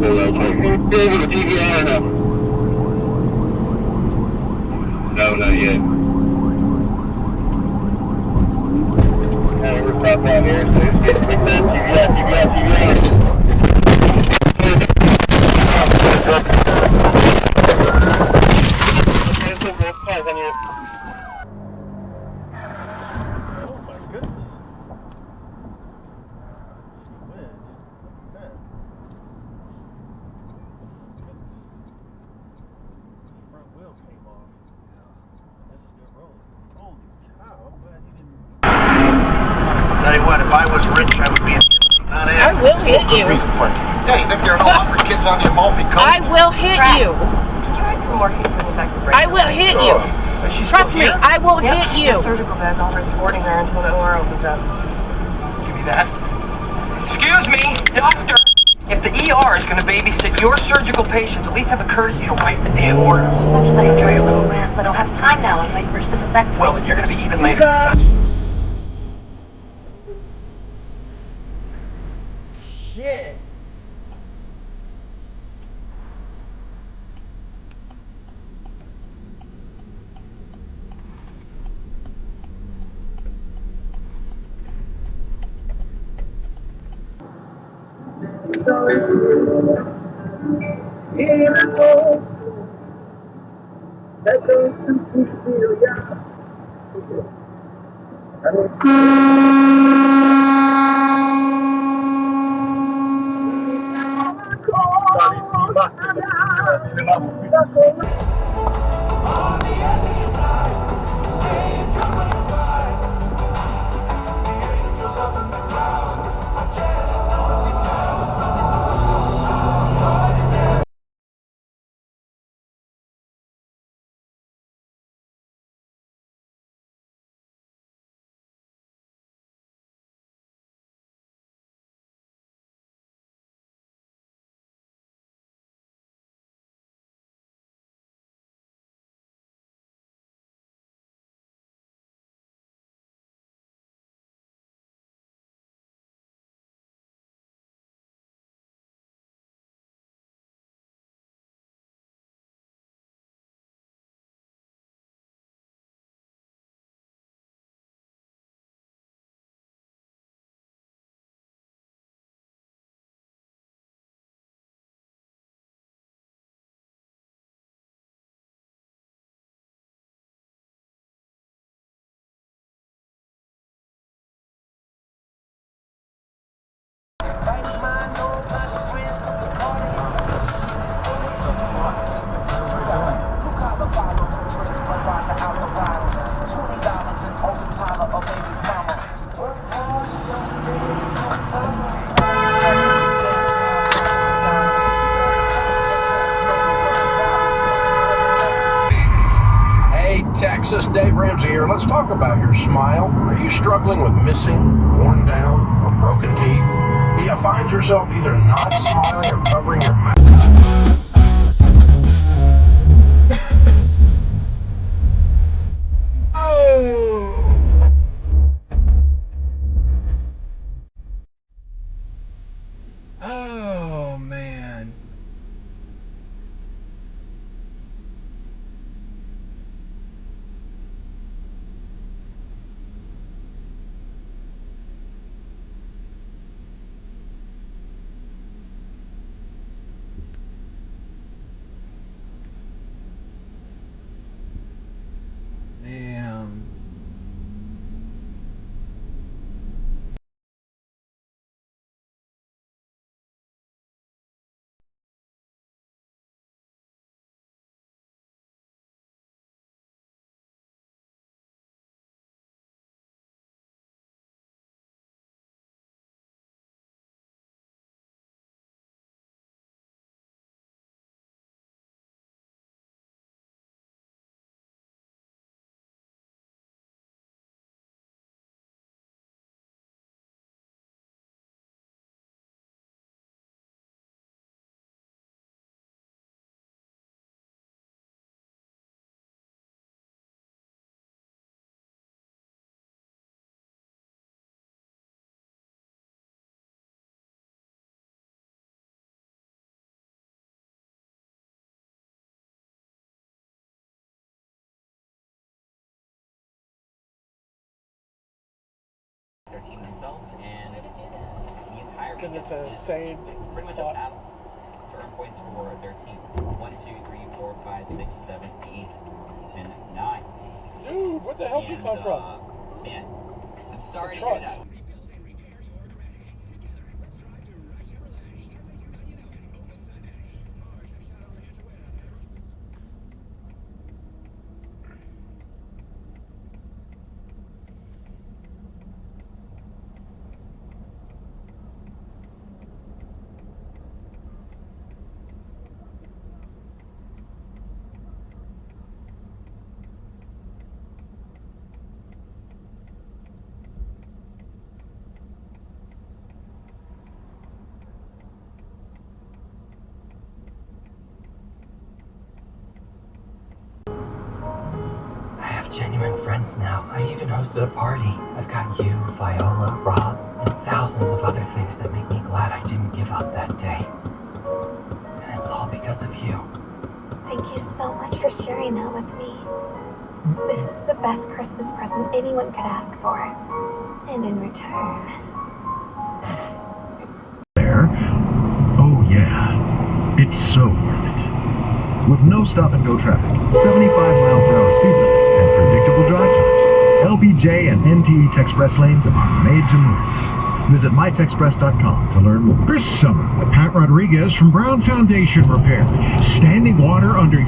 Over the DVR now. No, not yet. We're stopped out here. TVR. Tell you what, if I was rich, I would be in Italy, not I will hit you. Hey, think there are no hungry kids on the Amalfi Coast? I will hit you. Can you write for morphine for the effective brain? I will hit you. Trust me, I will hit you. Surgical beds offered boarding there until the OR opens up. Give me that. Excuse me, doctor. If the ER is going to babysit your surgical patients, at least have a courtesy to write the damn orders. Actually, I enjoy your little rants. I don't have time now. I'm late for sympathectomy. Well, then you're going to be even later. Shit. That goes some hysteria. Texas, Dave Ramsey here. Let's talk about your smile. Are you struggling with missing, worn down, or broken teeth? Do you find yourself either not smiling or covering your mouth? Oh, man. 13 themselves, and the entire Because weekend it's a is saved pretty much a spot. battle to earn points for their team. 1, 2, 3, 4, 5, 6, 7, 8, and 9. Dude, where the hell did you come from? Man, I'm sorry to truck. hear that. I have genuine friends now. I even hosted a party. I've got you, Viola, Rob, and thousands of other things that make me glad I didn't give up that day. And it's all because of you. Thank you so much for sharing that with me. This is the best Christmas present anyone could ask for. And in return... There? Oh yeah. It's so worth it. With no stop-and-go traffic, 75-mile-per-hour speed limits, and predictable drive times, LBJ and NTE Texpress lanes are made to move. Visit mytexpress.com to learn more. This summer with Pat Rodriguez from Brown Foundation Repair. Standing water under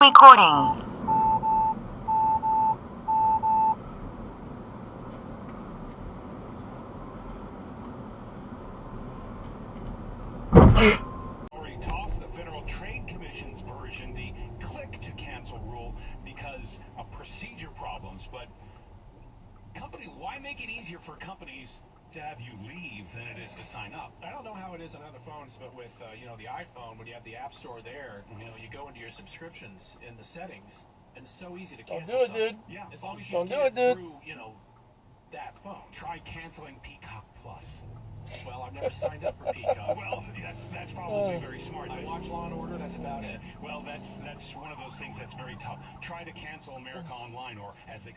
Recording. already tossed the Federal Trade Commission's version, the click-to-cancel rule, because of procedure problems. But why make it easier for companies to have you leave than it is to sign up? I don't know how it is on other phones, but with the iPhone, when you have the App Store there, you go into your subscriptions in the settings, and it's so easy to cancel. Don't do it, dude. Yeah, as long as you Don't get do it, dude. through, that phone. Try canceling Peacock Plus. Well, I've never signed up for Peacock. Well, that's probably very smart. I watch Law and Order. That's about it. Well, that's one of those things that's very tough. Try to cancel America Online, or as they